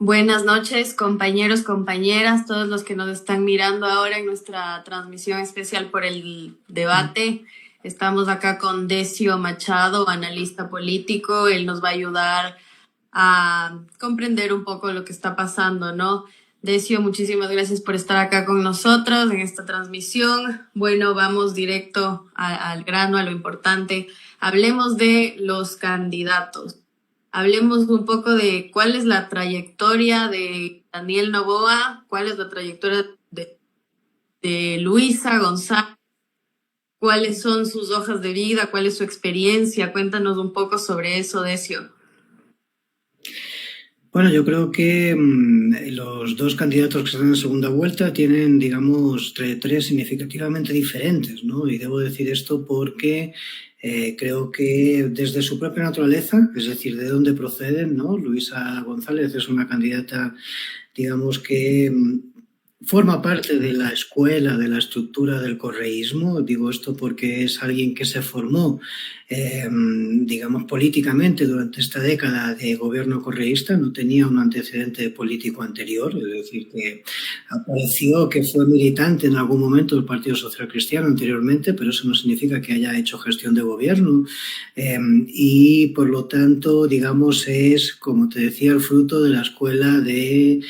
Buenas noches, compañeros, compañeras, todos los que nos están mirando ahora en nuestra transmisión especial por el debate. Estamos acá con Decio Machado, analista político. Él nos va a ayudar a comprender un poco lo que está pasando, ¿no? Decio, muchísimas gracias por estar acá con nosotros en esta transmisión. Bueno, vamos directo al grano, a lo importante. Hablemos de los candidatos. Hablemos un poco de cuál es la trayectoria de Daniel Noboa, cuál es la trayectoria de Luisa González, cuáles son sus hojas de vida, cuál es su experiencia. Cuéntanos un poco sobre eso, Decio. Bueno, yo creo que los dos candidatos que están en segunda vuelta tienen, digamos, trayectorias significativamente diferentes, ¿no? Y debo decir esto porque creo que desde su propia naturaleza, es decir, de dónde proceden, ¿no? Luisa González es una candidata, digamos, que forma parte de la escuela, de la estructura del correísmo. Digo esto porque es alguien que se formó, digamos, políticamente durante esta década de gobierno correísta. No tenía un antecedente político anterior, es decir, que apareció que fue militante en algún momento del Partido Social Cristiano anteriormente, pero eso no significa que haya hecho gestión de gobierno. Y por lo tanto, digamos, es, como te decía, el fruto de la escuela de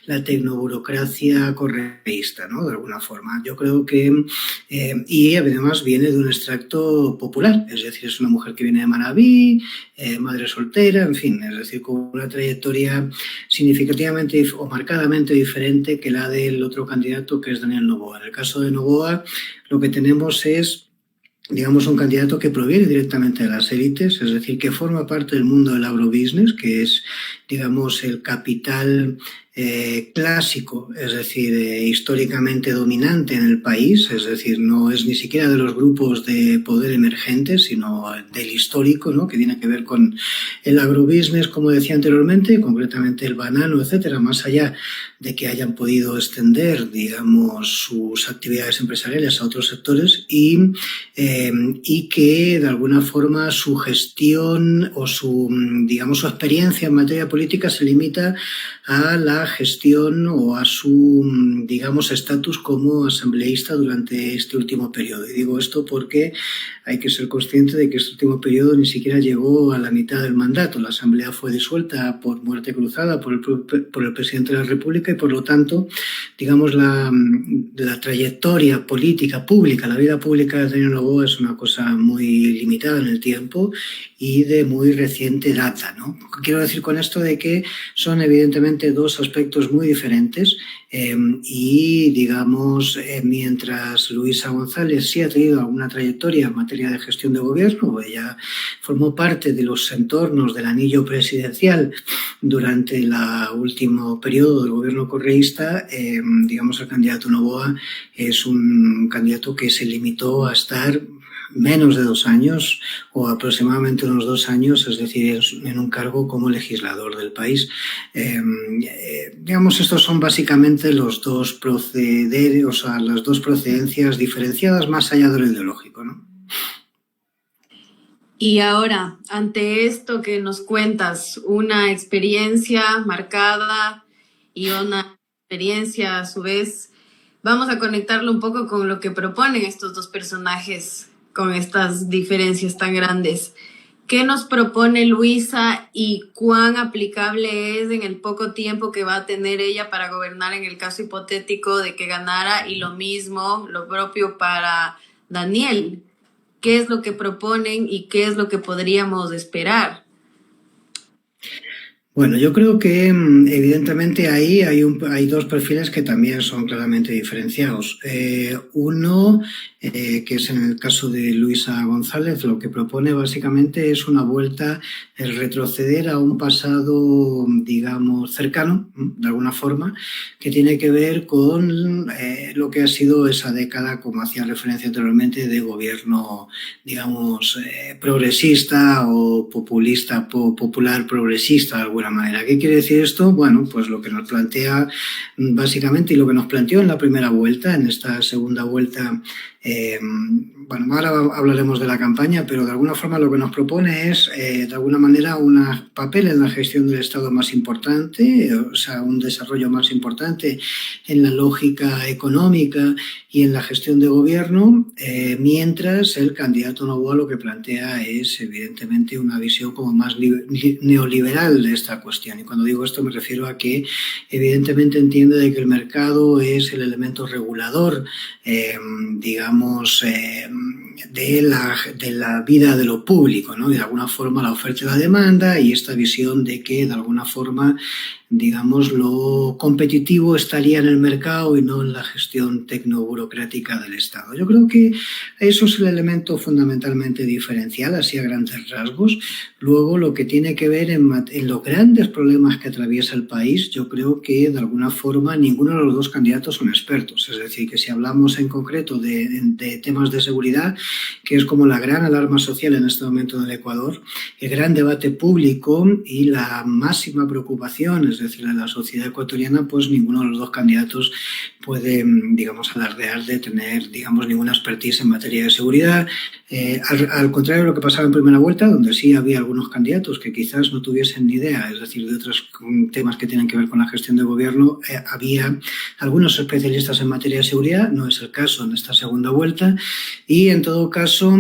la tecnoburocracia correísta, ¿no? De alguna forma. Yo creo que, y además viene de un extracto popular, es decir, es una mujer que viene de Manabí, madre soltera, en fin, es decir, con una trayectoria significativamente o marcadamente diferente que la del otro candidato, que es Daniel Noboa. En el caso de Noboa, lo que tenemos es, digamos, un candidato que proviene directamente de las élites, es decir, que forma parte del mundo del agrobusiness, que es, digamos, el capital clásico, es decir, históricamente dominante en el país, es decir, no es ni siquiera de los grupos de poder emergentes, sino del histórico, ¿no? Que tiene que ver con el agrobusiness, como decía anteriormente, concretamente el banano, etcétera, más allá de que hayan podido extender, digamos, sus actividades empresariales a otros sectores y que de alguna forma su gestión o su, digamos, su experiencia en materia política se limita a la gestión o a su, digamos, estatus como asambleísta durante este último periodo. Y digo esto porque hay que ser consciente de que este último periodo ni siquiera llegó a la mitad del mandato. La asamblea fue disuelta por muerte cruzada por el presidente de la República y, por lo tanto, digamos, la trayectoria política pública, la vida pública de Daniel Noboa es una cosa muy limitada en el tiempo y de muy reciente data, ¿no? Quiero decir con esto de que son evidentemente dos aspectos muy diferentes y, digamos, mientras Luisa González sí ha tenido alguna trayectoria en materia de gestión de gobierno, ella formó parte de los entornos del anillo presidencial durante el último periodo del gobierno correísta, digamos, el candidato Noboa es un candidato que se limitó a estar menos de 2 años o aproximadamente unos 2 años, es decir, en un cargo como legislador del país. Digamos, estos son básicamente los dos procederes, o sea, las dos procedencias diferenciadas más allá de lo ideológico, ¿no? Y ahora, ante esto que nos cuentas, una experiencia marcada y una experiencia a su vez, vamos a conectarlo un poco con lo que proponen estos dos personajes con estas diferencias tan grandes. ¿Qué nos propone Luisa y cuán aplicable es en el poco tiempo que va a tener ella para gobernar en el caso hipotético de que ganara? Y lo mismo, lo propio para Daniel. ¿Qué es lo que proponen y qué es lo que podríamos esperar? Bueno, yo creo que evidentemente ahí hay dos perfiles que también son claramente diferenciados. Uno, que es en el caso de Luisa González, lo que propone básicamente es una vuelta, el retroceder a un pasado, digamos, cercano, de alguna forma, que tiene que ver con lo que ha sido esa década, como hacía referencia anteriormente, de gobierno, digamos, progresista o populista, popular progresista de alguna manera. ¿Qué quiere decir esto? Bueno, pues lo que nos plantea básicamente y lo que nos planteó en la primera vuelta, en esta segunda vuelta Bueno, ahora hablaremos de la campaña, pero de alguna forma lo que nos propone es, de alguna manera, un papel en la gestión del Estado más importante, o sea, un desarrollo más importante en la lógica económica y en la gestión de gobierno, mientras el candidato Noboa lo que plantea es, evidentemente, una visión como más neoliberal de esta cuestión. Y cuando digo esto me refiero a que, evidentemente, entiende de que el mercado es el elemento regulador, digamos, de la vida de lo público, ¿no? Y de alguna forma la oferta y la demanda, y esta visión de que de alguna forma, digamos, lo competitivo estaría en el mercado y no en la gestión tecnoburocrática del Estado. Yo creo que eso es el elemento fundamentalmente diferencial, así a grandes rasgos. Luego, lo que tiene que ver en los grandes problemas que atraviesa el país, yo creo que de alguna forma ninguno de los dos candidatos son expertos. Es decir, que si hablamos en concreto de temas de seguridad, que es como la gran alarma social en este momento en el Ecuador, el gran debate público y la máxima preocupación, es decir, en la sociedad ecuatoriana, pues ninguno de los dos candidatos puede, digamos, alardear de tener, digamos, ninguna expertise en materia de seguridad. Al contrario de lo que pasaba en primera vuelta, donde sí había algunos candidatos que quizás no tuviesen ni idea, es decir, de otros temas que tienen que ver con la gestión de gobierno, había algunos especialistas en materia de seguridad. No es el caso en esta segunda vuelta, y en todo caso,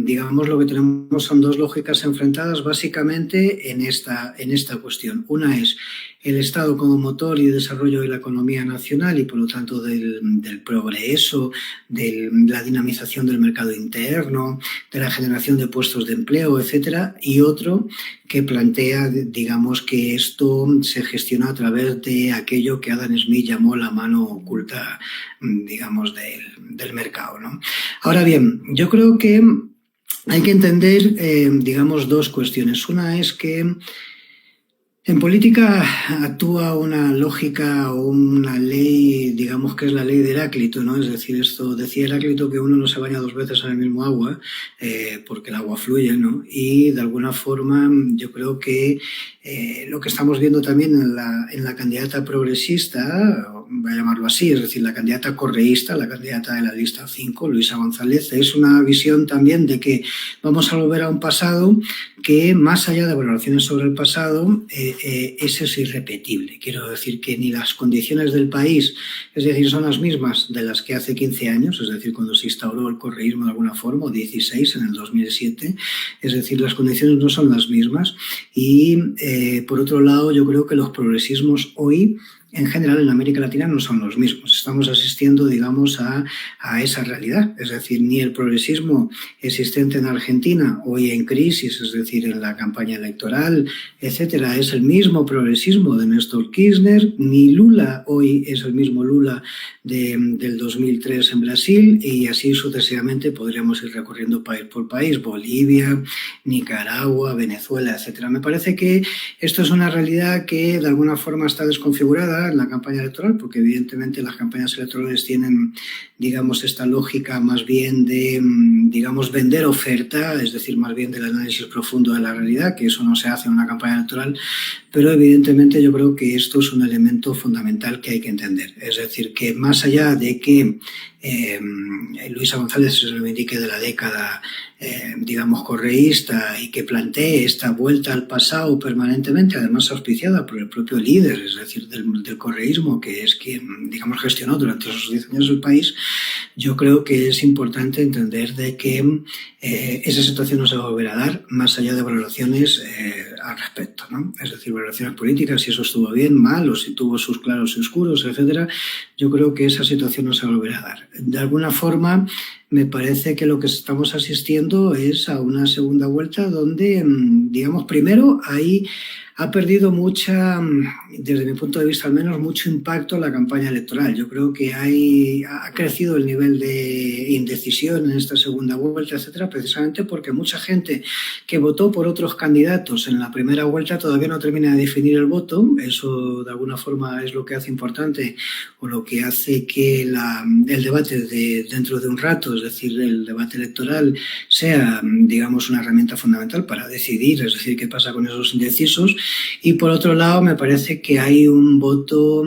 digamos, lo que tenemos son dos lógicas enfrentadas básicamente en esta cuestión. Una es el Estado como motor y desarrollo de la economía nacional y, por lo tanto, del progreso, de la dinamización del mercado interno, de la generación de puestos de empleo, etcétera, y otro que plantea, digamos, que esto se gestiona a través de aquello que Adam Smith llamó la mano oculta, digamos, del mercado, ¿no? Ahora bien, yo creo que hay que entender, digamos, dos cuestiones. Una es que en política actúa una lógica o una ley, digamos que es la ley de Heráclito, ¿no? Es decir, esto decía Heráclito que uno no se baña dos veces en el mismo agua, porque el agua fluye, ¿no? Y de alguna forma yo creo que lo que estamos viendo también en la candidata progresista, voy a llamarlo así, es decir, la candidata correísta, la candidata de la lista 5, Luisa González, es una visión también de que vamos a volver a un pasado que, más allá de valoraciones sobre el pasado, ese es irrepetible. Quiero decir que ni las condiciones del país, es decir, son las mismas de las que hace 15 años, es decir, cuando se instauró el correísmo de alguna forma, o 16 en el 2007, es decir, las condiciones no son las mismas. Y por otro lado, yo creo que los progresismos hoy, en general, en América Latina no son los mismos. Estamos asistiendo, digamos, a esa realidad. Es decir, ni el progresismo existente en Argentina, hoy en crisis, es decir, en la campaña electoral, etcétera, es el mismo progresismo de Néstor Kirchner, ni Lula hoy es el mismo Lula del 2003 en Brasil, y así sucesivamente podríamos ir recorriendo país por país, Bolivia, Nicaragua, Venezuela, etcétera. Me parece que esto es una realidad que de alguna forma está desconfigurada en la campaña electoral, porque evidentemente las campañas electorales tienen, digamos, esta lógica más bien de, digamos, vender oferta, es decir, más bien del análisis profundo de la realidad, que eso no se hace en una campaña electoral, pero evidentemente yo creo que esto es un elemento fundamental que hay que entender. Es decir, que más allá de que Luisa González se reivindique de la década, digamos, correísta, y que plantee esta vuelta al pasado permanentemente, además auspiciada por el propio líder, es decir, del correísmo, que es quien, digamos, gestionó durante esos 10 años el país, yo creo que es importante entender de que esa situación no se va a volver a dar, más allá de valoraciones al respecto, ¿no? Es decir, valoraciones políticas, si eso estuvo bien, mal, o si tuvo sus claros y oscuros, etcétera. Yo creo que esa situación no se va a volver a dar. De alguna forma, me parece que lo que estamos asistiendo es a una segunda vuelta donde, digamos, primero ha perdido mucha, desde mi punto de vista al menos, mucho impacto la campaña electoral. Yo creo que ha crecido el nivel de indecisión en esta segunda vuelta, etcétera, precisamente porque mucha gente que votó por otros candidatos en la primera vuelta todavía no termina de definir el voto. Eso, de alguna forma, es lo que hace importante, o lo que hace que el debate dentro de un rato, es decir, el debate electoral sea, digamos, una herramienta fundamental para decidir, es decir, qué pasa con esos indecisos. Y por otro lado, me parece que hay un voto,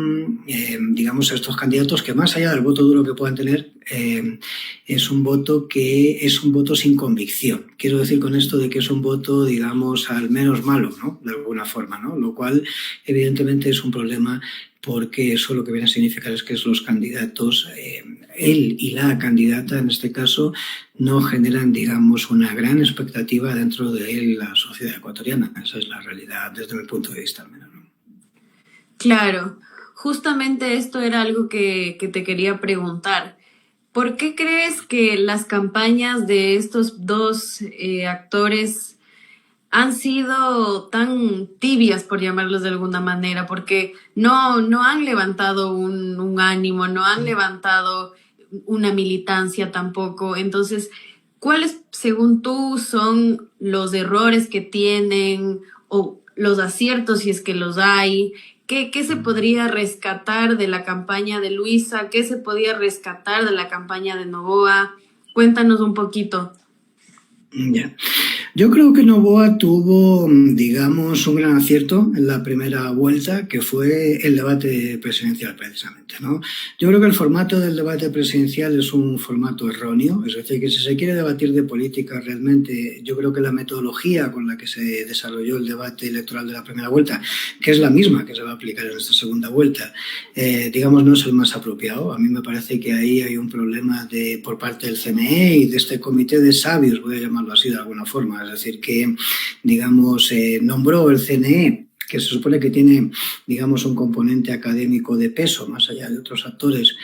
digamos, a estos candidatos que más allá del voto duro que puedan tener, es un voto que es un voto sin convicción. Quiero decir con esto de que es un voto, digamos, al menos malo, ¿no? De alguna forma, ¿no? Lo cual, evidentemente, es un problema porque eso lo que viene a significar es que los candidatos, él y la candidata en este caso, no generan, digamos, una gran expectativa dentro de la sociedad ecuatoriana. Esa es la realidad desde mi punto de vista, al menos, ¿no? Claro, justamente esto era algo que te quería preguntar. ¿Por qué crees que las campañas de estos dos actores han sido tan tibias, por llamarlos de alguna manera? Porque no han levantado un ánimo, no han levantado una militancia tampoco. Entonces, ¿cuáles, según tú, son los errores que tienen o los aciertos, si es que los hay? ¿Qué se podría rescatar de la campaña de Luisa? ¿Qué se podía rescatar de la campaña de Noboa? Cuéntanos un poquito. Ya. Yo creo que Noboa tuvo, digamos, un gran acierto en la primera vuelta, que fue el debate presidencial, precisamente, ¿no? Yo creo que el formato del debate presidencial es un formato erróneo, es decir, que si se quiere debatir de política realmente, yo creo que la metodología con la que se desarrolló el debate electoral de la primera vuelta, que es la misma que se va a aplicar en esta segunda vuelta, digamos, no es el más apropiado. A mí me parece que ahí hay un problema por parte del CNE y de este comité de sabios, voy a llamarlo así de alguna forma. Es decir, que, digamos, nombró el CNE, que se supone que tiene, digamos, un componente académico de peso, más allá de otros actores.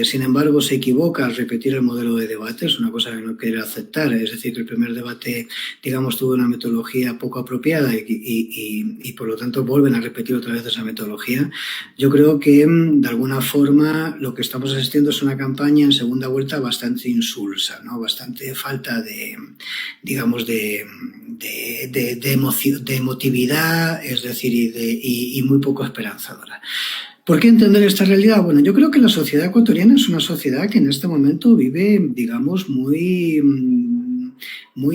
Sin embargo, se equivoca al repetir el modelo de debate, es una cosa que no quiere aceptar. Es decir, que el primer debate, digamos, tuvo una metodología poco apropiada y por lo tanto vuelven a repetir otra vez esa metodología. Yo creo que, de alguna forma, lo que estamos asistiendo es una campaña en segunda vuelta bastante insulsa, ¿no? Bastante falta de, digamos, de emotividad, es decir, y muy poco esperanzadora. ¿Por qué entender esta realidad? Bueno, yo creo que la sociedad ecuatoriana es una sociedad que en este momento vive, digamos, muy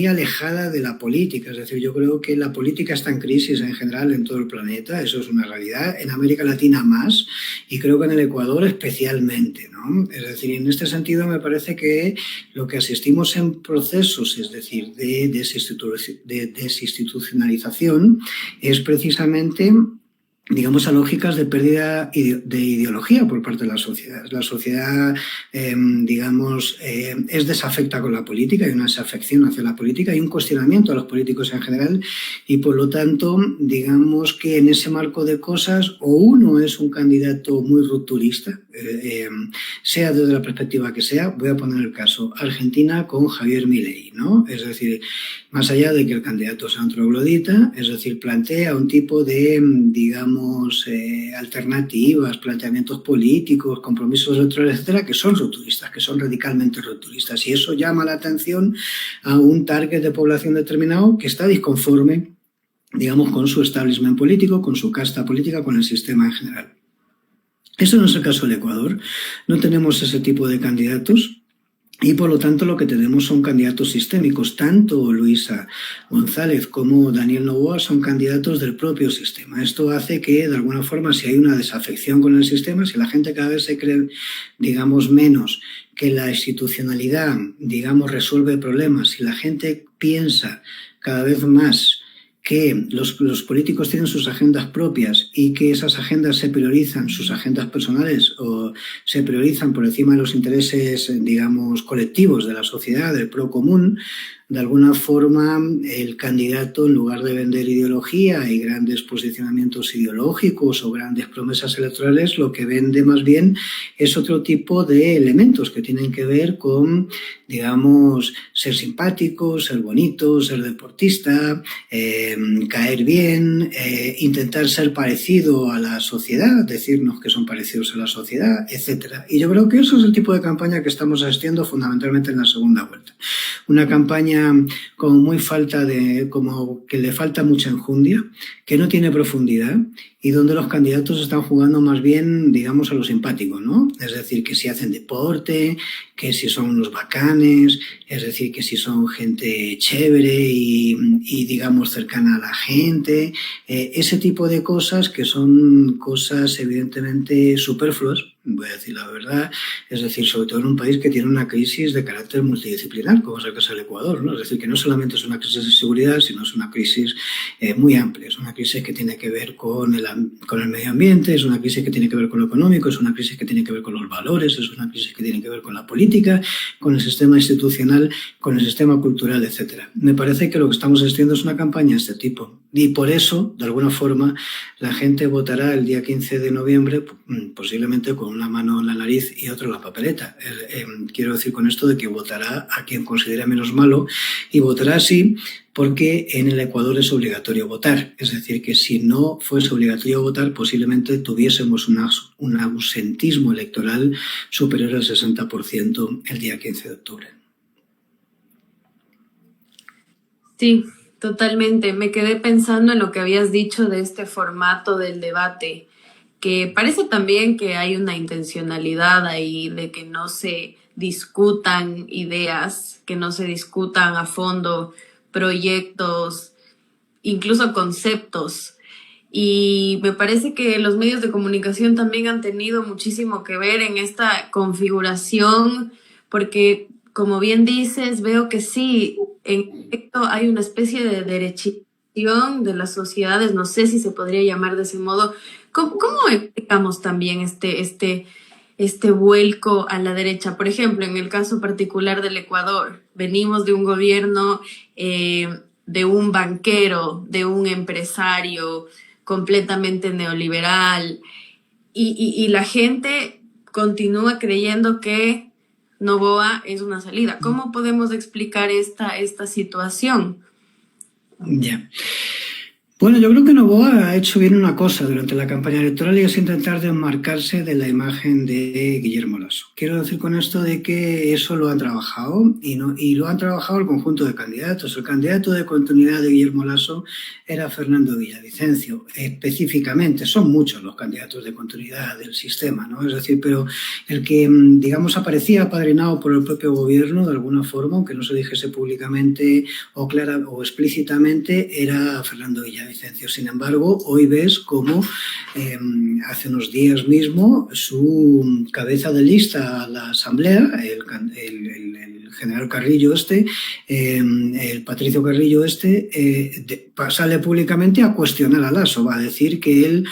alejada de la política. Es decir, yo creo que la política está en crisis en general en todo el planeta, eso es una realidad, en América Latina más, y creo que en el Ecuador especialmente, ¿no? Es decir, en este sentido me parece que lo que asistimos en procesos, es decir, de desinstitucionalización, es precisamente, digamos, a lógicas de pérdida de ideología por parte de la sociedad. La sociedad, digamos, es desafecta con la política, hay una desafección hacia la política, hay un cuestionamiento a los políticos en general y, por lo tanto, digamos que en ese marco de cosas, o uno es un candidato muy rupturista, sea desde la perspectiva que sea. Voy a poner el caso Argentina con Javier Milei, ¿no? Es decir, más allá de que el candidato sea un troglodita, es decir, plantea un tipo de, digamos, alternativas, planteamientos políticos, compromisos electorales, etcétera, que son rupturistas, que son radicalmente rupturistas. Y eso llama la atención a un target de población determinado que está disconforme, digamos, con su establishment político, con su casta política, con el sistema en general. Eso no es el caso del Ecuador. No tenemos ese tipo de candidatos. Y, por lo tanto, lo que tenemos son candidatos sistémicos. Tanto Luisa González como Daniel Noboa son candidatos del propio sistema. Esto hace que, de alguna forma, si hay una desafección con el sistema, si la gente cada vez se cree, digamos, menos que la institucionalidad, digamos, resuelve problemas, si la gente piensa cada vez más que los políticos tienen sus agendas propias y que esas agendas se priorizan, sus agendas personales, o se priorizan por encima de los intereses, digamos, colectivos de la sociedad, del pro común, de alguna forma el candidato, en lugar de vender ideología y grandes posicionamientos ideológicos o grandes promesas electorales, lo que vende más bien es otro tipo de elementos que tienen que ver con, digamos, ser simpático, ser bonito, ser deportista, caer bien, intentar ser parecido a la sociedad, decirnos que son parecidos a la sociedad, etcétera. Y yo creo que eso es el tipo de campaña que estamos asistiendo fundamentalmente en la segunda vuelta. Una campaña como muy como que le falta mucha enjundia, que no tiene profundidad y donde los candidatos están jugando más bien, digamos, a lo simpático, ¿no? Es decir, que si hacen deporte, que si son unos bacanes, es decir, que si son gente chévere y digamos, cercana a la gente, ese tipo de cosas que son cosas evidentemente superfluas, voy a decir la verdad, es decir, sobre todo en un país que tiene una crisis de carácter multidisciplinar, como es el caso del Ecuador, ¿no? Es decir, que no solamente es una crisis de seguridad, sino es una crisis muy amplia, es una crisis que tiene que ver con el medio ambiente, es una crisis que tiene que ver con lo económico, es una crisis que tiene que ver con los valores, es una crisis que tiene que ver con la política, con el sistema institucional, con el sistema cultural, etcétera. Me parece que lo que estamos asistiendo es una campaña de este tipo. Y por eso, de alguna forma, la gente votará el día 15 de noviembre, posiblemente con una mano en la nariz y otra en la papeleta. Quiero decir con esto de que votará a quien considera menos malo y votará así porque en el Ecuador es obligatorio votar. Es decir, que si no fuese obligatorio votar, posiblemente tuviésemos un ausentismo electoral superior al 60% el día 15 de octubre. Sí, totalmente. Me quedé pensando en lo que habías dicho de este formato del debate, que parece también que hay una intencionalidad ahí de que no se discutan ideas, que no se discutan a fondo proyectos, incluso conceptos. Y me parece que los medios de comunicación también han tenido muchísimo que ver en esta configuración, porque como bien dices, veo que sí, en efecto hay una especie de derechización de las sociedades, no sé si se podría llamar de ese modo. ¿Cómo explicamos también este vuelco a la derecha? Por ejemplo, en el caso particular del Ecuador, venimos de un gobierno, de un banquero, de un empresario completamente neoliberal, y la gente continúa creyendo que Noboa es una salida. ¿Cómo podemos explicar esta situación? Ya. Bueno, yo creo que Noboa ha hecho bien una cosa durante la campaña electoral y es intentar desmarcarse de la imagen de Guillermo Lasso. Quiero decir con esto de que eso lo han trabajado y lo han trabajado el conjunto de candidatos. El candidato de continuidad de Guillermo Lasso era Fernando Villavicencio. Específicamente, son muchos los candidatos de continuidad del sistema, ¿no? Es decir, pero el que, digamos, aparecía apadrinado por el propio gobierno de alguna forma, aunque no se dijese públicamente o clara o explícitamente, era Fernando Villavicencio. Sin embargo, hoy ves cómo hace unos días mismo su cabeza de lista a la asamblea, el general Carrillo el Patricio Carrillo sale públicamente a cuestionar a Lasso, va a decir que él,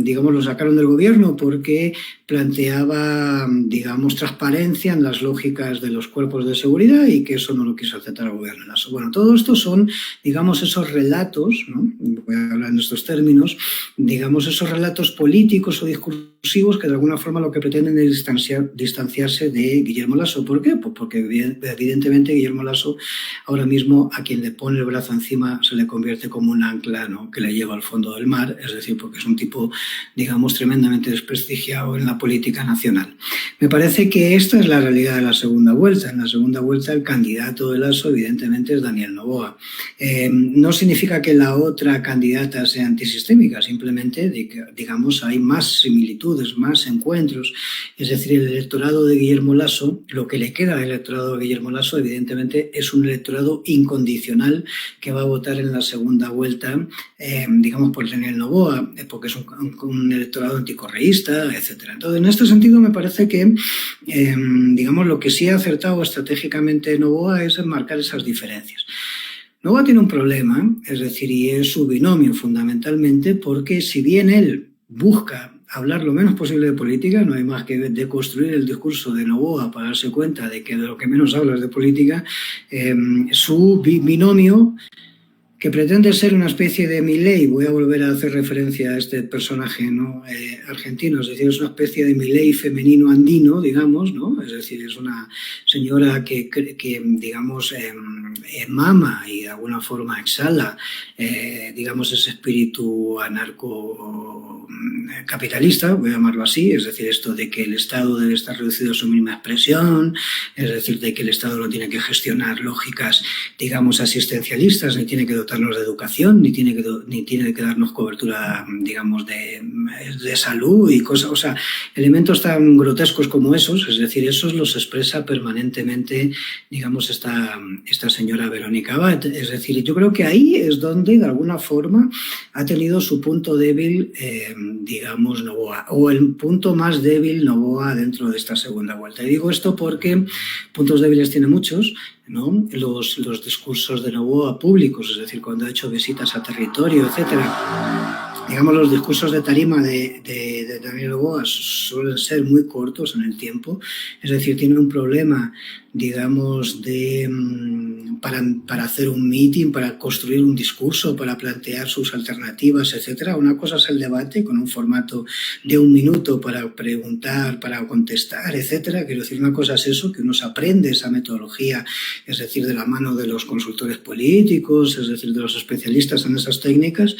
digamos, lo sacaron del gobierno porque planteaba, digamos, transparencia en las lógicas de los cuerpos de seguridad y que eso no lo quiso aceptar el gobierno de Lasso. Bueno, todo esto son, digamos, esos relatos, ¿no? Voy a hablar en estos términos, digamos, esos relatos políticos o discursivos que de alguna forma lo que pretenden es distanciarse de Guillermo Lasso. ¿Por qué? Pues porque evidentemente Guillermo Lasso ahora mismo a quien le pone el brazo encima se le convierte como un ancla, ¿no?, que le lleva al fondo del mar, es decir, porque es un tipo, digamos, tremendamente desprestigiado en la política nacional. Me parece que esta es la realidad de la segunda vuelta. En la segunda vuelta el candidato de Lasso evidentemente es Daniel Noboa. No significa que la otra candidata sea antisistémica, simplemente, digamos, hay más similitudes, más encuentros. Es decir, el electorado de Guillermo Lasso, lo que le queda al electorado de Guillermo Lasso, evidentemente, es un electorado incondicional que va a votar en la segunda vuelta, digamos, por Daniel Noboa, porque es un electorado anticorreísta, etcétera. Entonces, en este sentido, me parece que, digamos, lo que sí ha acertado estratégicamente Noboa es enmarcar esas diferencias. Noboa tiene un problema, es decir, y es su binomio fundamentalmente, porque si bien él busca hablar lo menos posible de política, no hay más que deconstruir el discurso de Noboa para darse cuenta de que de lo que menos habla es de política, su binomio, que pretende ser una especie de Milei, voy a volver a hacer referencia a este personaje, ¿no?, argentino, es decir, es una especie de Milei femenino andino, digamos, ¿no? Es decir, es una señora que digamos, mama y de alguna forma exhala, digamos, ese espíritu anarcocapitalista, voy a llamarlo así, es decir, esto de que el Estado debe estar reducido a su mínima expresión, es decir, de que el Estado no tiene que gestionar lógicas, digamos, asistencialistas, ni tiene que dotarnos de educación, ni tiene que darnos cobertura, digamos, de salud y cosas, o sea, elementos tan grotescos como esos, es decir, esos los expresa permanentemente, digamos, esta señora Verónica Abad. Es decir, yo creo que ahí es donde, de alguna forma, ha tenido su punto débil, digamos, Noboa, o el punto más débil Noboa dentro de esta segunda vuelta. Y digo esto porque puntos débiles tiene muchos, ¿no? Los discursos de Noboa públicos, es decir, cuando ha hecho visitas a territorio, etcétera. Digamos, los discursos de tarima de Daniel Noboa suelen ser muy cortos en el tiempo, es decir, tiene un problema, digamos, para hacer un meeting, para construir un discurso, para plantear sus alternativas, etcétera. Una cosa es el debate con un formato de 1 minuto para preguntar, para contestar, etcétera. Quiero decir, una cosa es eso, que uno se aprende esa metodología, es decir, de la mano de los consultores políticos, es decir, de los especialistas en esas técnicas,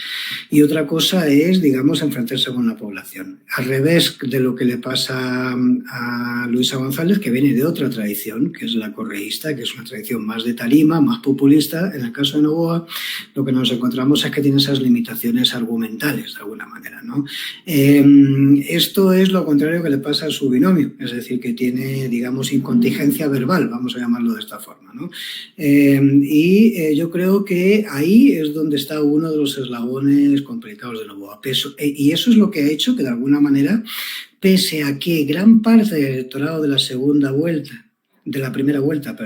y otra cosa es, digamos, enfrentarse con la población. Al revés de lo que le pasa a Luisa González, que viene de otra tradición, que es la correísta, que es una tradición más de tarima, más populista. En el caso de Noboa, lo que nos encontramos es que tiene esas limitaciones argumentales, de alguna manera, ¿no? Esto es lo contrario que le pasa a su binomio, es decir, que tiene, digamos, incontingencia verbal, vamos a llamarlo de esta forma, ¿no? Yo creo que ahí es donde está uno de los eslabones complicados de Noboa. Y eso es lo que ha hecho que, de alguna manera, pese a que gran parte del electorado de la primera vuelta,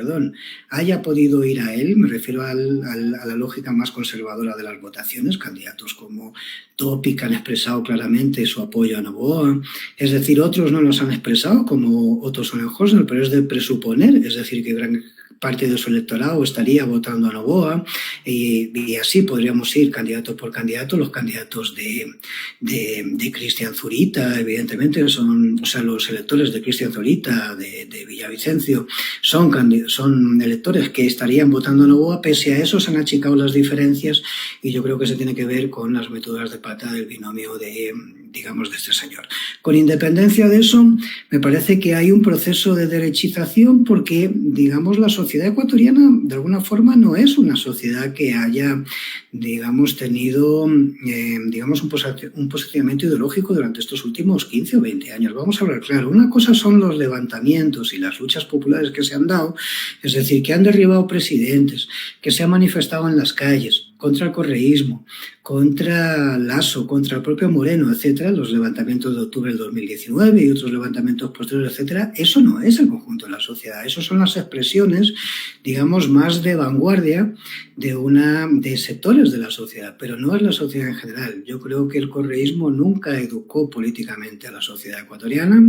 haya podido ir a él, me refiero a la lógica más conservadora de las votaciones, candidatos como Topic han expresado claramente su apoyo a Noboa, es decir, otros no los han expresado, como Otto Sonnenhösner, pero es de presuponer, es decir, que gran parte de su electorado estaría votando a Noboa, y así podríamos ir candidato por candidato. Los candidatos de Cristian Zurita, evidentemente, los electores de Cristian Zurita, de Villavicencio, son electores que estarían votando a Noboa. Pese a eso se han achicado las diferencias, y yo creo que se tiene que ver con las meteduras de pata del binomio de este señor. Con independencia de eso, me parece que hay un proceso de derechización porque, digamos, la sociedad ecuatoriana, de alguna forma, no es una sociedad que haya, digamos, tenido, un posicionamiento ideológico durante estos últimos 15 o 20 años. Vamos a hablar claro. Una cosa son los levantamientos y las luchas populares que se han dado, es decir, que han derribado presidentes, que se han manifestado en las calles contra el correísmo, contra Lasso, contra el propio Moreno, etcétera, los levantamientos de octubre del 2019 y otros levantamientos posteriores, etcétera. Eso no es el conjunto de la sociedad. Eso son las expresiones, digamos, más de vanguardia de sectores de la sociedad, pero no es la sociedad en general. Yo creo que el correísmo nunca educó políticamente a la sociedad ecuatoriana,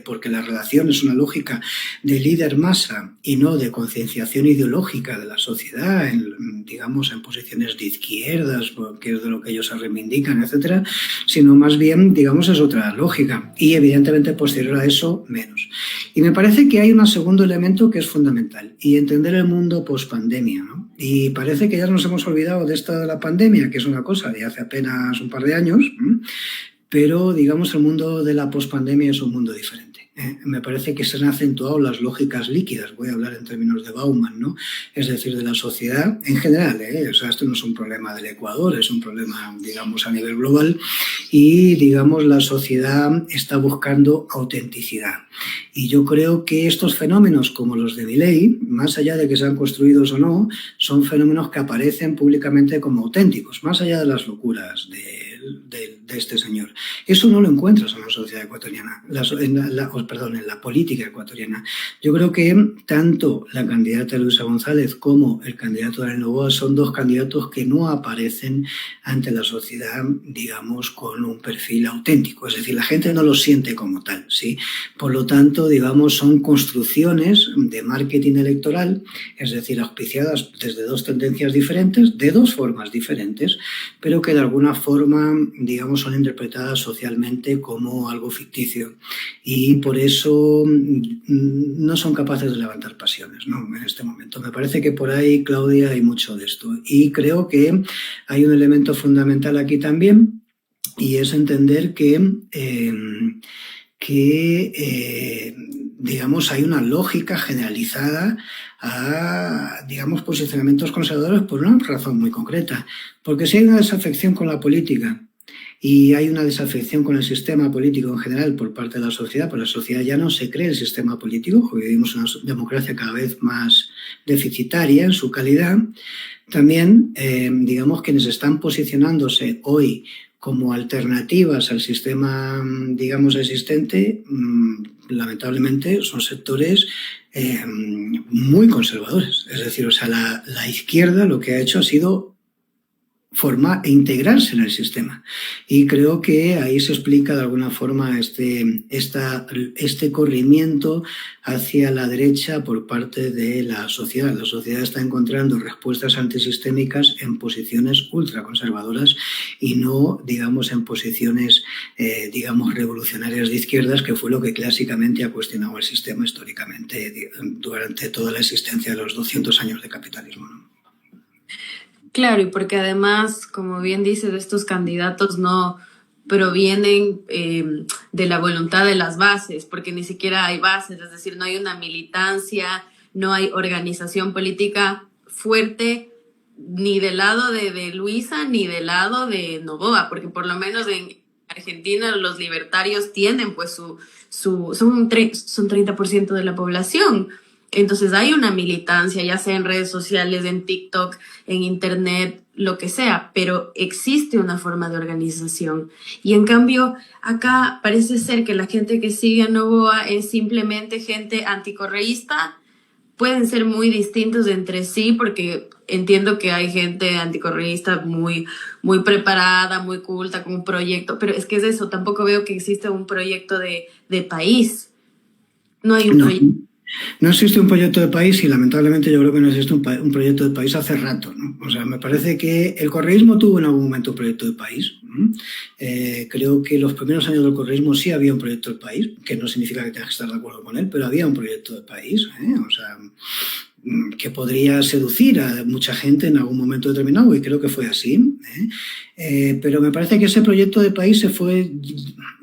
porque la relación es una lógica de líder masa y no de concienciación ideológica de la sociedad, digamos, en posiciones de izquierdas, que es de lo que ellos se reivindican, etcétera, sino más bien, digamos, es otra lógica, y evidentemente posterior a eso, menos. Y me parece que hay un segundo elemento que es fundamental, y entender el mundo post-pandemia, ¿no? Y parece que ya nos hemos olvidado de esta de la pandemia, que es una cosa de hace apenas un par de años, pero, digamos, el mundo de la post-pandemia es un mundo diferente. Me parece que se han acentuado las lógicas líquidas, voy a hablar en términos de Bauman, ¿no? Es decir, de la sociedad en general, O sea, esto no es un problema del Ecuador, es un problema, digamos, a nivel global, y, digamos, la sociedad está buscando autenticidad. Y yo creo que estos fenómenos, como los de Milei, más allá de que sean construidos o no, son fenómenos que aparecen públicamente como auténticos, más allá de las locuras de este señor. Eso no lo encuentras en la sociedad ecuatoriana, en la política ecuatoriana. Yo creo que tanto la candidata Luisa González como el candidato Daniel Noboa son dos candidatos que no aparecen ante la sociedad, digamos, con un perfil auténtico. Es decir, la gente no lo siente como tal, ¿sí? Por lo tanto, digamos, son construcciones de marketing electoral, es decir, auspiciadas desde dos tendencias diferentes, de dos formas diferentes, pero que de alguna forma forma, digamos, son interpretadas socialmente como algo ficticio y por eso no son capaces de levantar pasiones, ¿no? En este momento. Me parece que por ahí, Claudia, hay mucho de esto. Y creo que hay un elemento fundamental aquí también y es entender digamos, hay una lógica generalizada a, digamos, posicionamientos conservadores por una razón muy concreta. Porque si hay una desafección con la política y hay una desafección con el sistema político en general por parte de la sociedad, pues la sociedad ya no se cree el sistema político, porque vivimos una democracia cada vez más deficitaria en su calidad. También, digamos, quienes están posicionándose hoy como alternativas al sistema, digamos, existente, lamentablemente son sectores muy conservadores. Es decir, o sea, la izquierda lo que ha hecho ha sido integrarse en el sistema. Y creo que ahí se explica de alguna forma este corrimiento hacia la derecha por parte de la sociedad. La sociedad está encontrando respuestas antisistémicas en posiciones ultraconservadoras y no, digamos, en posiciones, digamos, revolucionarias de izquierdas, que fue lo que clásicamente ha cuestionado el sistema históricamente durante toda la existencia de los 200 años de capitalismo, ¿no? Claro, y porque además, como bien dices, estos candidatos no provienen de la voluntad de las bases, porque ni siquiera hay bases, es decir, no hay una militancia, no hay organización política fuerte ni del lado de Luisa ni del lado de Noboa, porque por lo menos en Argentina los libertarios tienen pues son 30% de la población. Entonces hay una militancia, ya sea en redes sociales, en TikTok, en internet, lo que sea, pero existe una forma de organización. Y en cambio, acá parece ser que la gente que sigue a Noboa es simplemente gente anticorreísta. Pueden ser muy distintos entre sí, porque entiendo que hay gente anticorreísta muy preparada, muy culta, con un proyecto, pero es que es eso, tampoco veo que exista un proyecto de país. No hay un proyecto. No existe un proyecto de país y lamentablemente yo creo que no existe un proyecto de país hace rato, ¿no? O sea, me parece que el correísmo tuvo en algún momento un proyecto de país. Creo que los primeros años del correísmo sí había un proyecto de país, que no significa que tengas que estar de acuerdo con él, pero había un proyecto de país, o sea, que podría seducir a mucha gente en algún momento determinado, y creo que fue así. Pero me parece que ese proyecto de país se fue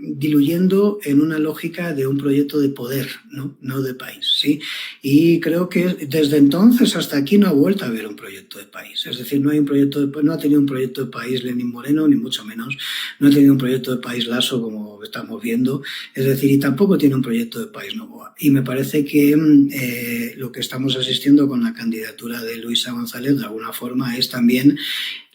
diluyendo en una lógica de un proyecto de poder, no de país, ¿sí? Y creo que desde entonces hasta aquí no ha vuelto a haber un proyecto de país. Es decir, no ha tenido un proyecto de país Lenín Moreno, ni mucho menos. No ha tenido un proyecto de país Lasso, como estamos viendo. Es decir, y tampoco tiene un proyecto de país Noboa. Y me parece que lo que estamos asistiendo con la candidatura de Luisa González, de alguna forma, es también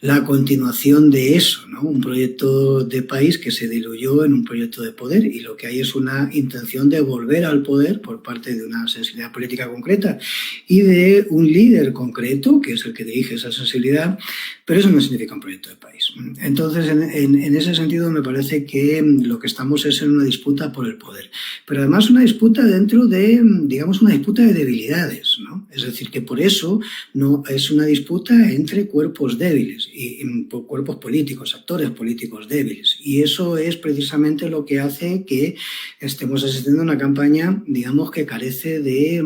la continuación de eso, ¿no? Un proyecto de país que se diluyó en un proyecto de poder, y lo que hay es una intención de volver al poder por parte de una sensibilidad política concreta y de un líder concreto, que es el que dirige esa sensibilidad, pero eso no significa un proyecto de país. Entonces, en ese sentido, me parece que lo que estamos es en una disputa por el poder, pero además una disputa dentro de, digamos, una disputa de debilidades, ¿no? Es decir, que por eso no es una disputa entre cuerpos débiles y cuerpos políticos, actores políticos débiles. Y eso es precisamente lo que hace que estemos asistiendo a una campaña, digamos, que carece de,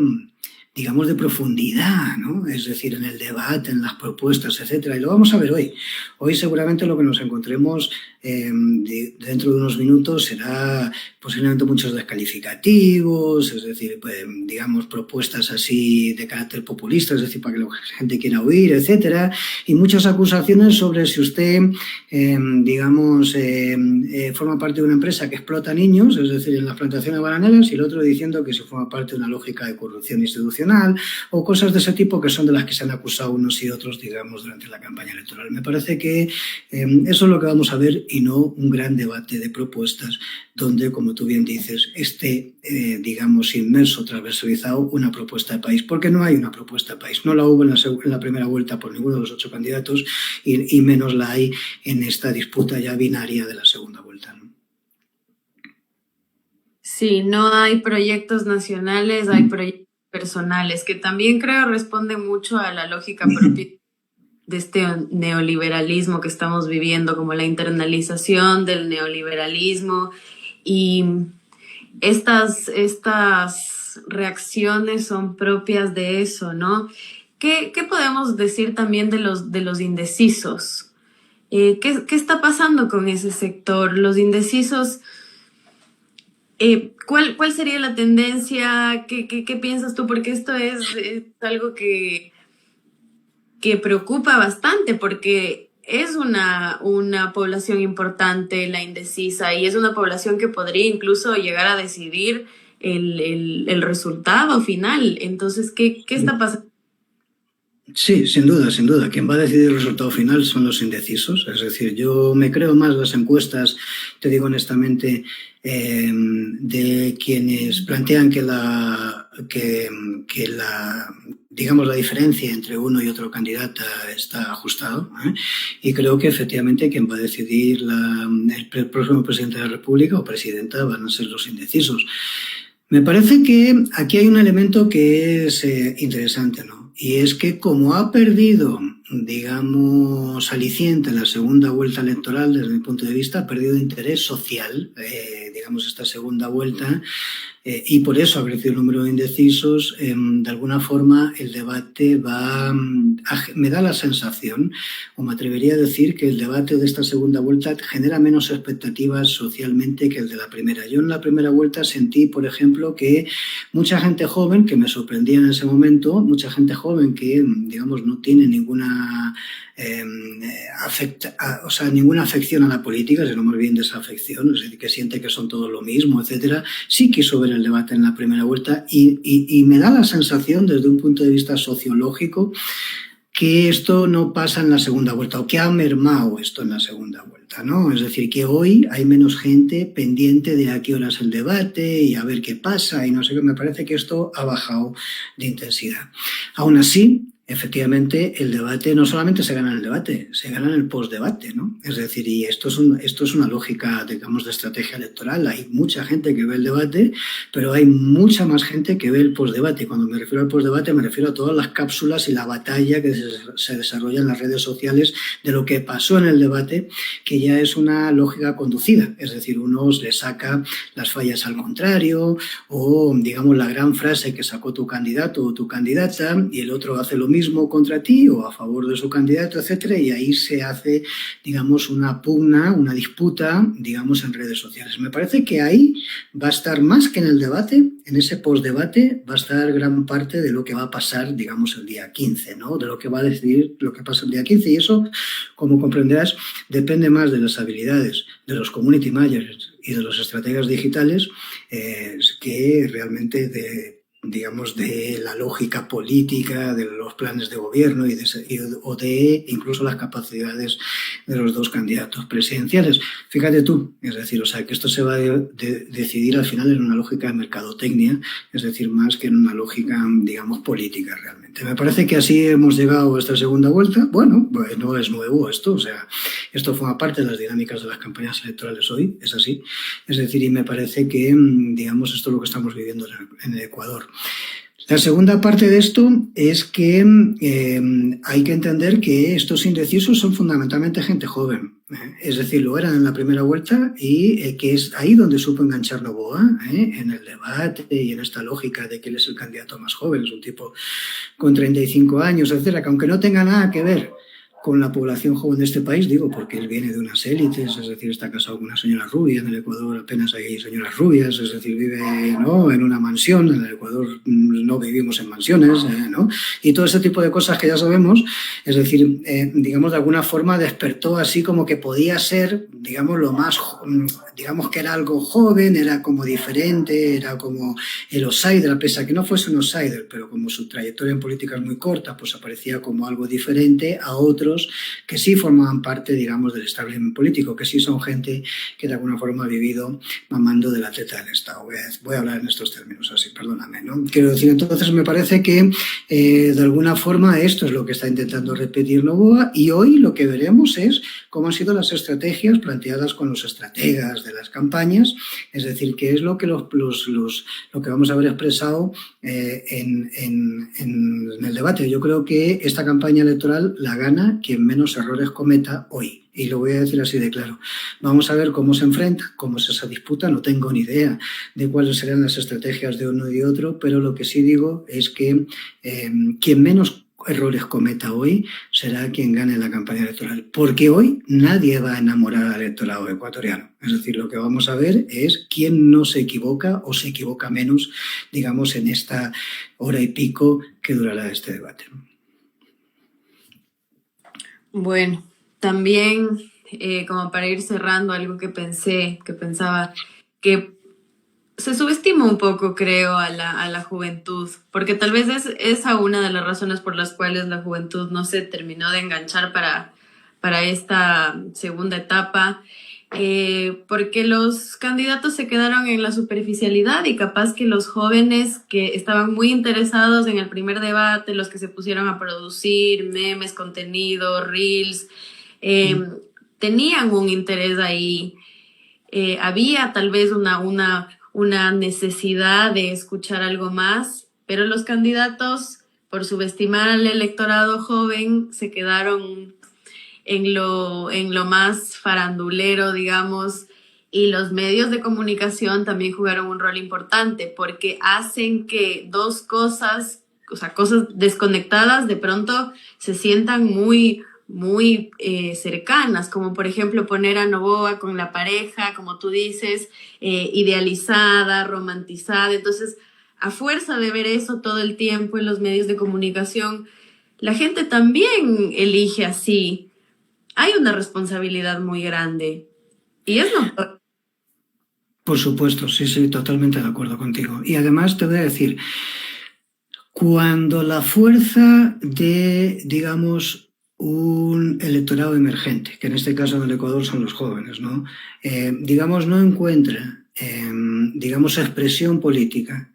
digamos, de profundidad, ¿no? Es decir, en el debate, en las propuestas, etcétera. Y lo vamos a ver hoy. Hoy seguramente lo que nos encontremos dentro de unos minutos será posiblemente muchos descalificativos, es decir, pues, digamos, propuestas así de carácter populista, es decir, para que la gente quiera huir, etcétera, y muchas acusaciones sobre si usted, digamos, forma parte de una empresa que explota niños, es decir, en las plantaciones bananeras, y el otro diciendo que se forma parte de una lógica de corrupción institucional, o cosas de ese tipo que son de las que se han acusado unos y otros, digamos, durante la campaña electoral. Me parece que eso es lo que vamos a ver, y no un gran debate de propuestas donde, como tú bien dices, esté, digamos, inmerso, transversalizado una propuesta de país, porque no hay una propuesta de país. No la hubo en la primera vuelta por ninguno de los 8 candidatos y menos la hay en esta disputa ya binaria de la segunda vuelta, ¿no? Sí, no hay proyectos nacionales, hay proyectos personales, que también creo responde mucho a la lógica propia este neoliberalismo que estamos viviendo, como la internalización del neoliberalismo y estas reacciones son propias de eso, ¿no? ¿Qué podemos decir también de los indecisos? ¿Qué está pasando con ese sector? Los indecisos, ¿cuál sería la tendencia? ¿Qué piensas tú? Porque esto es algo que preocupa bastante, porque es una población importante la indecisa y es una población que podría incluso llegar a decidir el resultado final. Entonces, ¿qué está pasando? Sí, sin duda, sin duda. Quien va a decidir el resultado final son los indecisos. Es decir, yo me creo más las encuestas, te digo honestamente, de quienes plantean que digamos, la diferencia entre uno y otro candidato está ajustado. Y creo que efectivamente quien va a decidir el próximo presidente de la República o presidenta van a ser los indecisos. Me parece que aquí hay un elemento que es interesante, ¿no? Y es que como ha perdido, digamos, aliciente en la segunda vuelta electoral, desde mi punto de vista, ha perdido interés social, digamos, esta segunda vuelta, y por eso ha crecido el número de indecisos. De alguna forma el debate me da la sensación, o me atrevería a decir, que el debate de esta segunda vuelta genera menos expectativas socialmente que el de la primera. Yo en la primera vuelta sentí, por ejemplo, que mucha gente joven, que me sorprendía en ese momento, mucha gente joven que, digamos, no tiene ninguna ninguna afección a la política, sino más bien desafección, es decir, que siente que son todos lo mismo, etcétera, sí quiso ver el debate en la primera vuelta y me da la sensación, desde un punto de vista sociológico, que esto no pasa en la segunda vuelta, o que ha mermado esto en la segunda vuelta, ¿no? Es decir, que hoy hay menos gente pendiente de a qué hora es el debate y a ver qué pasa y no sé qué. Me parece que esto ha bajado de intensidad. Aún así, efectivamente, el debate no solamente se gana en el debate, se gana en el postdebate, ¿no? Es decir, y esto es una lógica, digamos, de estrategia electoral. Hay mucha gente que ve el debate, pero hay mucha más gente que ve el postdebate. Cuando me refiero al postdebate, me refiero a todas las cápsulas y la batalla que se desarrolla en las redes sociales de lo que pasó en el debate, que ya es una lógica conducida. Es decir, uno le saca las fallas al contrario, o, digamos, la gran frase que sacó tu candidato o tu candidata, y el otro hace lo mismo contra ti o a favor de su candidato, etcétera, y ahí se hace, digamos, una pugna, una disputa, digamos, en redes sociales. Me parece que ahí va a estar, más que en el debate, en ese postdebate, va a estar gran parte de lo que va a pasar, digamos, el día 15, ¿no? De lo que va a decidir lo que pasa el día 15, y eso, como comprenderás, depende más de las habilidades de los community managers y de los estrategas digitales que realmente digamos, de la lógica política, de los planes de gobierno o de incluso las capacidades de los dos candidatos presidenciales. Fíjate tú, es decir, o sea, que esto se va a decidir al final en una lógica de mercadotecnia, es decir, más que en una lógica, digamos, política realmente. Me parece que así hemos llegado a esta segunda vuelta. Bueno, pues no es nuevo esto, o sea, esto forma parte de las dinámicas de las campañas electorales hoy, es así. Es decir, y me parece que, digamos, esto es lo que estamos viviendo en el Ecuador. La segunda parte de esto es que hay que entender que estos indecisos son fundamentalmente gente joven. Es decir, lo eran en la primera vuelta y que es ahí donde supo enganchar Noboa, en el debate y en esta lógica de que él es el candidato más joven, es un tipo con 35 años, etcétera, que aunque no tenga nada que ver con la población joven de este país, digo, porque él viene de unas élites, es decir, está casado con una señora rubia. En el Ecuador apenas hay señoras rubias, es decir, vive, ¿no?, en una mansión. En el Ecuador no vivimos en mansiones, ¿no? Y todo ese tipo de cosas que ya sabemos, es decir, digamos, de alguna forma despertó así como que podía ser, digamos, lo más, digamos, que era algo joven, era como diferente, era como el outsider, pese a que no fuese un outsider, pero como su trayectoria en política es muy corta, pues aparecía como algo diferente a otros otros que sí formaban parte, digamos, del establishment político, que sí son gente que de alguna forma ha vivido mamando de la teta del Estado. Voy a hablar en estos términos así, perdóname, ¿no? Quiero decir, entonces me parece que de alguna forma esto es lo que está intentando repetir Novoa, y hoy lo que veremos es cómo han sido las estrategias planteadas con los estrategas de las campañas, es decir, qué es lo que lo que vamos a ver expresado en el debate. Yo creo que esta campaña electoral la gana quien menos errores cometa hoy. Y lo voy a decir así de claro. Vamos a ver cómo se enfrenta, cómo es esa disputa. No tengo ni idea de cuáles serán las estrategias de uno y de otro, pero lo que sí digo es que quien menos errores cometa hoy será quien gane la campaña electoral, porque hoy nadie va a enamorar al electorado ecuatoriano. Es decir, lo que vamos a ver es quién no se equivoca o se equivoca menos, digamos, en esta hora y pico que durará este debate. Bueno, también como para ir cerrando, algo que pensaba, que se subestima un poco, creo, a la juventud, porque tal vez es esa una de las razones por las cuales la juventud no se terminó de enganchar para esta segunda etapa, porque los candidatos se quedaron en la superficialidad y capaz que los jóvenes que estaban muy interesados en el primer debate, los que se pusieron a producir memes, contenido, reels, tenían un interés ahí. Había tal vez una necesidad de escuchar algo más, pero los candidatos, por subestimar al electorado joven, se quedaron en lo más farandulero, digamos, y los medios de comunicación también jugaron un rol importante porque hacen que dos cosas, o sea, cosas desconectadas, de pronto se sientan muy cercanas, como por ejemplo poner a Novoa con la pareja, como tú dices, idealizada, romantizada. Entonces, a fuerza de ver eso todo el tiempo en los medios de comunicación, la gente también elige así. Hay una responsabilidad muy grande. Y es no. Por supuesto, sí, totalmente de acuerdo contigo. Y además te voy a decir, cuando la fuerza de, digamos, un electorado emergente, que en este caso en el Ecuador son los jóvenes, ¿no? Digamos, no encuentra, digamos, expresión política,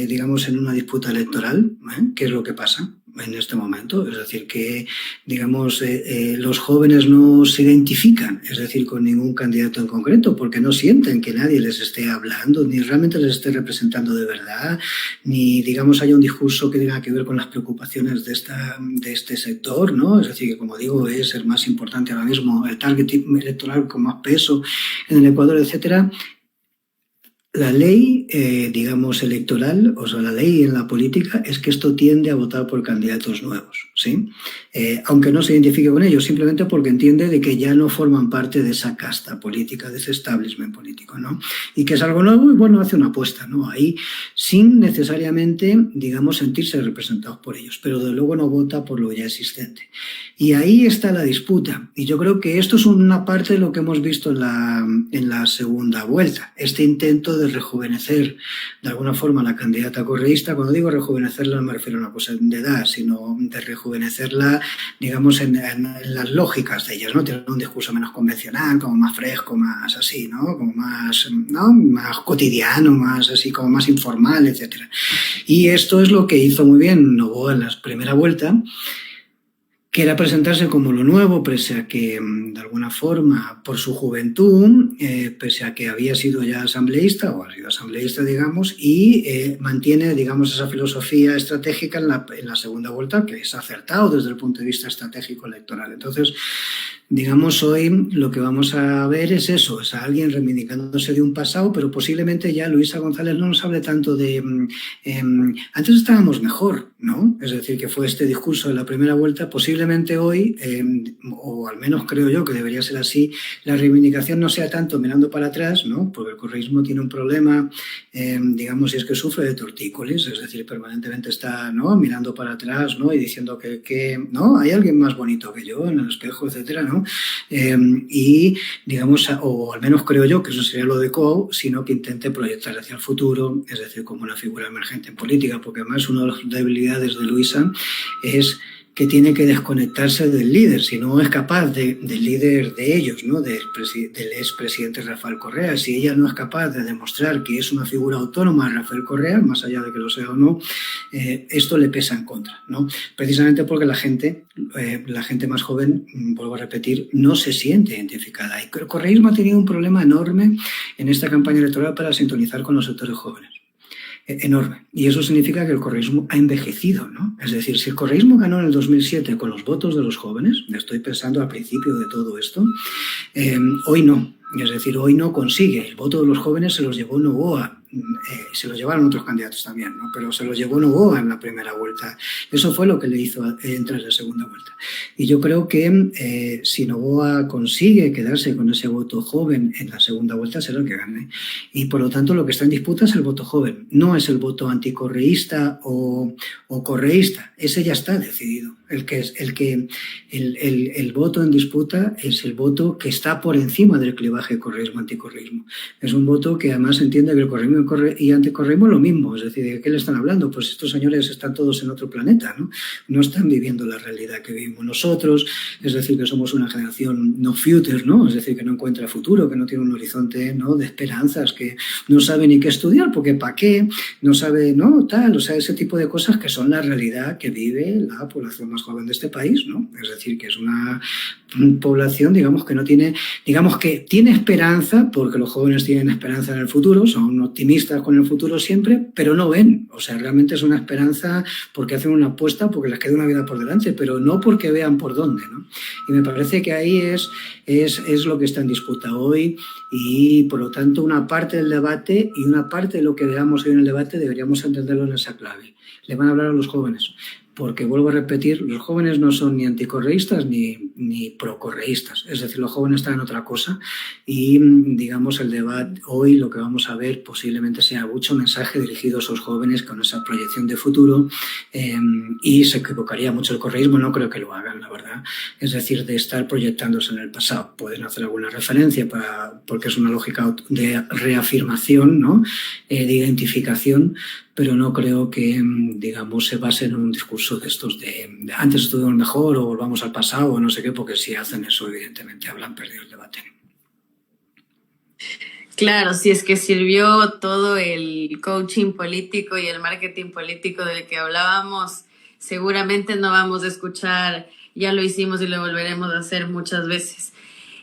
digamos, en una disputa electoral, ¿qué es lo que pasa en este momento? Es decir, que, digamos, los jóvenes no se identifican, es decir, con ningún candidato en concreto, porque no sienten que nadie les esté hablando, ni realmente les esté representando de verdad, ni, digamos, haya un discurso que tenga que ver con las preocupaciones de este sector, ¿no? Es decir, que, como digo, es el más importante ahora mismo, el target electoral con más peso en el Ecuador, etcétera. La ley, digamos, electoral, o sea, la ley en la política es que esto tiende a votar por candidatos nuevos, ¿sí? Aunque no se identifique con ellos, simplemente porque entiende de que ya no forman parte de esa casta política, de ese establishment político, ¿no? Y que es algo nuevo y, bueno, hace una apuesta, ¿no? Ahí, sin necesariamente, digamos, sentirse representados por ellos, pero de luego no vota por lo ya existente. Y ahí está la disputa. Y yo creo que esto es una parte de lo que hemos visto en la segunda vuelta, este intento de rejuvenecer de alguna forma a la candidata correísta. Cuando digo rejuvenecerla no me refiero a una cosa de edad, sino de rejuvenecerla, digamos, en las lógicas de ellas, ¿no? Tener un discurso menos convencional, como más fresco, más así, ¿no? Como más, ¿no? Más cotidiano, más así, como más informal, etcétera. Y esto es lo que hizo muy bien Novoa en la primera vuelta, que era presentarse como lo nuevo, pese a que, de alguna forma, por su juventud, pese a que había sido ya asambleísta, o ha sido asambleísta, digamos, y mantiene, digamos, esa filosofía estratégica en la segunda vuelta, que es acertado desde el punto de vista estratégico electoral. Entonces, digamos, hoy lo que vamos a ver es eso, es a alguien reivindicándose de un pasado, pero posiblemente ya Luisa González no nos hable tanto de antes estábamos mejor, ¿no? Es decir, que fue este discurso de la primera vuelta. Posiblemente hoy, o al menos creo yo que debería ser así, la reivindicación no sea tanto mirando para atrás, ¿no? Porque el correísmo tiene un problema, digamos, y es que sufre de tortícolis, es decir, permanentemente está, ¿no?, mirando para atrás, ¿no?, y diciendo que ¿no?, hay alguien más bonito que yo en el espejo, etcétera, ¿no? Y, digamos, o al menos creo yo que eso sería lo de Coau, sino que intente proyectar hacia el futuro, es decir, como una figura emergente en política, porque además una de las debilidades de Luisa es que tiene que desconectarse del líder, si no es capaz del líder de ellos, ¿no? Del expresidente Rafael Correa. Si ella no es capaz de demostrar que es una figura autónoma Rafael Correa, más allá de que lo sea o no, esto le pesa en contra, ¿no? Precisamente porque la gente más joven, vuelvo a repetir, no se siente identificada. Y el correísmo ha tenido un problema enorme en esta campaña electoral para sintonizar con los sectores jóvenes. Enorme. Y eso significa que el correísmo ha envejecido, ¿no? Es decir, si el correísmo ganó en el 2007 con los votos de los jóvenes, estoy pensando al principio de todo esto, hoy no. Es decir, hoy no consigue. El voto de los jóvenes se los llevó Noboa. Se los llevaron otros candidatos también, ¿no? Pero se los llevó Noboa en la primera vuelta. Eso fue lo que le hizo entrar en la segunda vuelta. Y yo creo que si Noboa consigue quedarse con ese voto joven en la segunda vuelta, será el que gane. Y por lo tanto, lo que está en disputa es el voto joven. No es el voto anticorreísta o correísta. Ese ya está decidido. El voto en disputa es el voto que está por encima del clivaje correísmo-anticorreísmo. Es un voto que además entiende que el correísmo y anticorreísmo es lo mismo. Es decir, ¿de qué le están hablando? Pues estos señores están todos en otro planeta, ¿no? No están viviendo la realidad que vivimos nosotros. Es decir, que somos una generación no future, ¿no? Es decir, que no encuentra futuro, que no tiene un horizonte, ¿no?, de esperanzas, que no sabe ni qué estudiar, porque ¿para qué? No sabe, ¿no? Tal, o sea, ese tipo de cosas que son la realidad que vive la población más joven de este país, ¿no? Es decir, que es una población, digamos, que no tiene, digamos que tiene esperanza, porque los jóvenes tienen esperanza en el futuro, son optimistas con el futuro siempre, pero no ven. O sea, realmente es una esperanza porque hacen una apuesta, porque les queda una vida por delante, pero no porque vean por dónde, ¿no? Y me parece que ahí es lo que está en disputa hoy y, por lo tanto, una parte del debate y una parte de lo que veamos hoy en el debate deberíamos entenderlo en esa clave. Le van a hablar a los jóvenes. Porque, vuelvo a repetir, los jóvenes no son ni anticorreístas ni procorreístas. Es decir, los jóvenes están en otra cosa y, digamos, el debate hoy lo que vamos a ver posiblemente sea mucho mensaje dirigido a esos jóvenes con esa proyección de futuro y se equivocaría mucho el correísmo, no creo que lo hagan, la verdad. Es decir, de estar proyectándose en el pasado. Pueden hacer alguna referencia porque es una lógica de reafirmación, ¿no?, de identificación, pero no creo que, digamos, se base en un discurso de estos de antes estuvimos mejor o volvamos al pasado o no sé qué, porque si hacen eso, evidentemente, habrán perdido el debate. Claro, si es que sirvió todo el coaching político y el marketing político del que hablábamos, seguramente no vamos a escuchar, ya lo hicimos y lo volveremos a hacer muchas veces.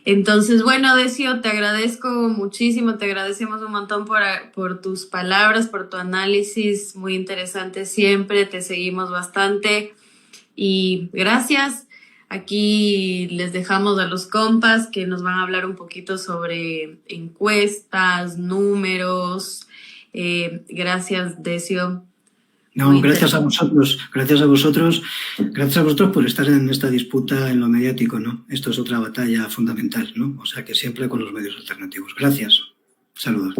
Entonces, bueno, Decio, te agradezco muchísimo, te agradecemos un montón por tus palabras, por tu análisis, muy interesante siempre, te seguimos bastante y gracias. Aquí les dejamos a los compas que nos van a hablar un poquito sobre encuestas, números. Gracias, Decio. No, gracias a vosotros, gracias a vosotros por estar en esta disputa en lo mediático, ¿no? Esto es otra batalla fundamental, ¿no? O sea que siempre con los medios alternativos. Gracias. Saludos.